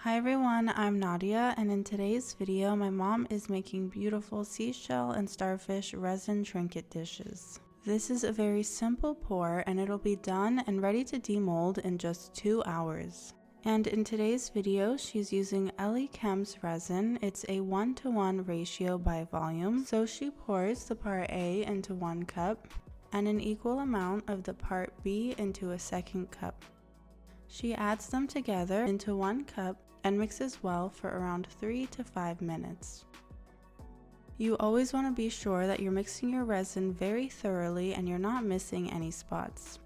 Hi everyone, I'm Nadia, and in today's video my mom is making beautiful seashell and starfish resin trinket dishes. This is a very simple pour and it'll be done and ready to demold in just 2 hours. And in today's video she's using Ellie Chem's resin. It's a 1:1 ratio by volume, so she pours the part A into 1 cup and an equal amount of the part B into a second cup. She adds them together into 1 cup and mixes well for around 3 to 5 minutes. You always want to be sure that you're mixing your resin very thoroughly and you're not missing any spots.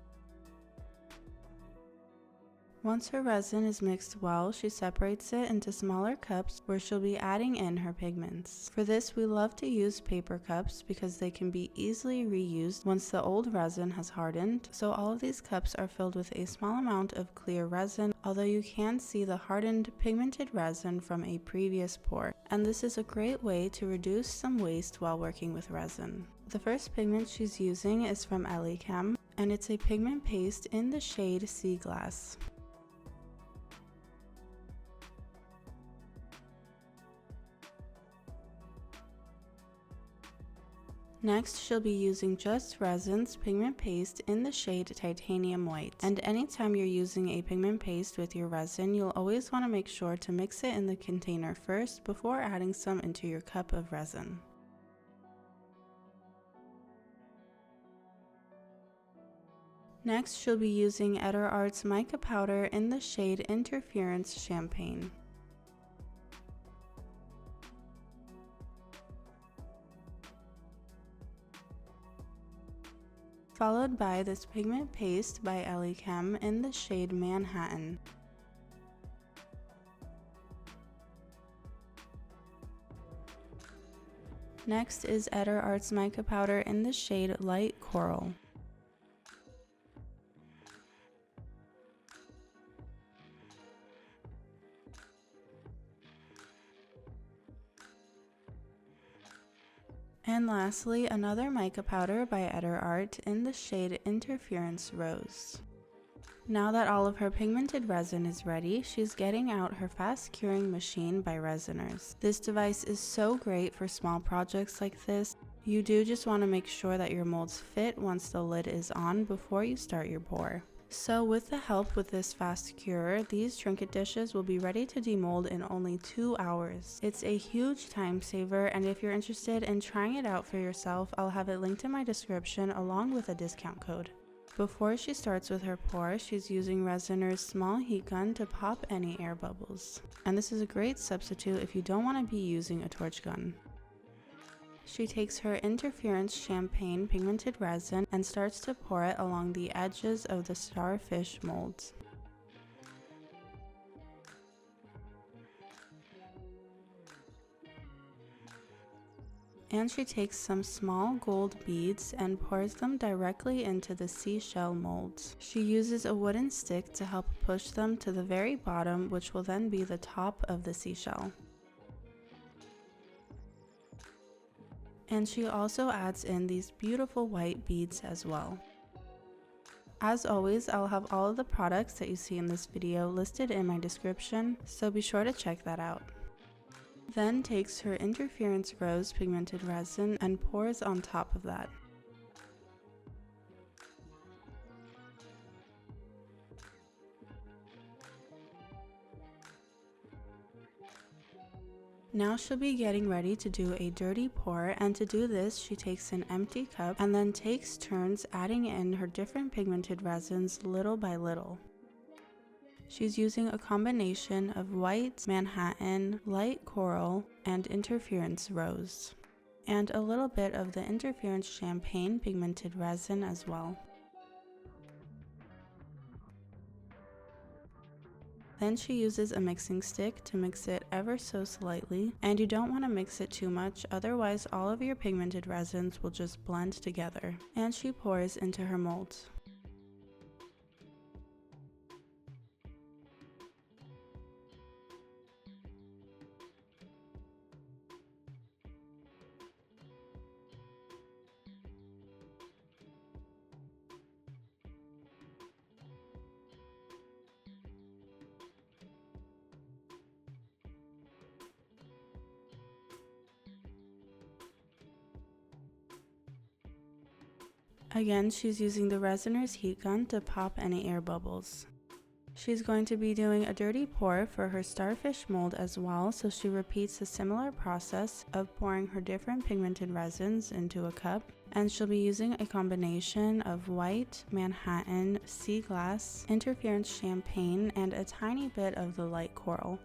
Once her resin is mixed well, she separates it into smaller cups where she'll be adding in her pigments. For this, we love to use paper cups because they can be easily reused once the old resin has hardened. So all of these cups are filled with a small amount of clear resin, although you can see the hardened pigmented resin from a previous pour. And this is a great way to reduce some waste while working with resin. The first pigment she's using is from Ellie Chem, and it's a pigment paste in the shade Sea Glass. Next, she'll be using Just Resin's pigment paste in the shade Titanium White. And anytime you're using a pigment paste with your resin, you'll always want to make sure to mix it in the container first before adding some into your cup of resin. Next, she'll be using Eder Art's mica powder in the shade Interference Champagne. Followed by this pigment paste by Ellie Chem in the shade Manhattan. Next is Eder Art's mica powder in the shade Light Coral. And lastly, another mica powder by Eder Art in the shade Interference Rose. Now that all of her pigmented resin is ready, she's getting out her fast curing machine by Resiners. This device is so great for small projects like this. You do just want to make sure that your molds fit once the lid is on before you start your pour. So with the help with this fast curer, these trinket dishes will be ready to demold in only 2 hours. It's a huge time saver, and if you're interested in trying it out for yourself, I'll have it linked in my description along with a discount code. Before she starts with her pour, she's using Resiner's small heat gun to pop any air bubbles. And this is a great substitute if you don't want to be using a torch gun. She takes her Interference Champagne pigmented resin and starts to pour it along the edges of the starfish molds. And she takes some small gold beads and pours them directly into the seashell molds. She uses a wooden stick to help push them to the very bottom, which will then be the top of the seashell. And she also adds in these beautiful white beads as well. As always, I'll have all of the products that you see in this video listed in my description, so be sure to check that out. Then takes her Interference Rose pigmented resin and pours on top of that. Now she'll be getting ready to do a dirty pour, and to do this she takes an empty cup and then takes turns adding in her different pigmented resins little by little. She's using a combination of white, Manhattan, light coral, and interference rose, and a little bit of the interference champagne pigmented resin as well. Then she uses a mixing stick to mix it ever so slightly, and you don't want to mix it too much, otherwise all of your pigmented resins will just blend together. And she pours into her molds. Again, she's using the Resiner's heat gun to pop any air bubbles. She's going to be doing a dirty pour for her starfish mold as well, so she repeats a similar process of pouring her different pigmented resins into a cup, and she'll be using a combination of white, Manhattan, sea glass, interference champagne, and a tiny bit of the light coral.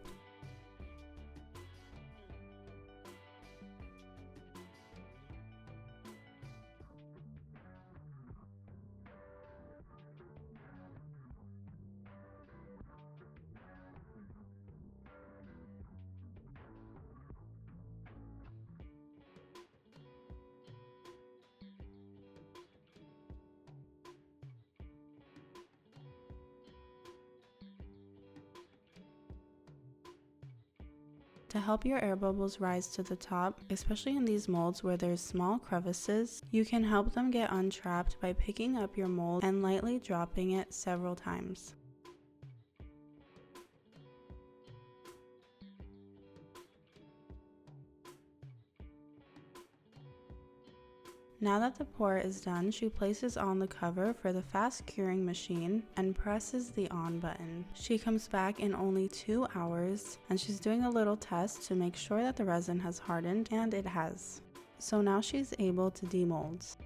To help your air bubbles rise to the top, especially in these molds where there's small crevices, you can help them get untrapped by picking up your mold and lightly dropping it several times. Now that the pour is done, she places on the cover for the fast curing machine and presses the on button. She comes back in only 2 hours, and she's doing a little test to make sure that the resin has hardened, and it has. So now she's able to demold.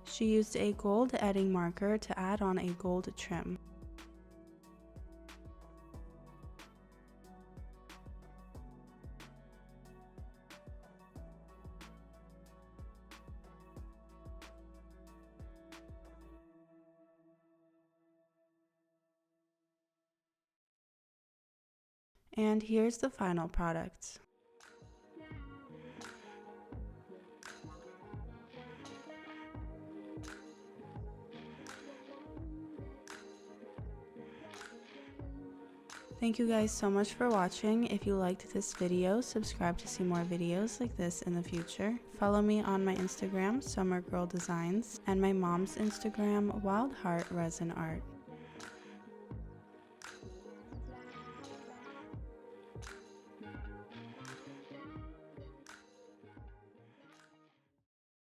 She used a gold edging marker to add on a gold trim. And here's the final product. Thank you guys so much for watching. If you liked this video, subscribe to see more videos like this in the future. Follow me on my Instagram, Summer Girl Designs, and my mom's Instagram, Wild Heart Resin Art.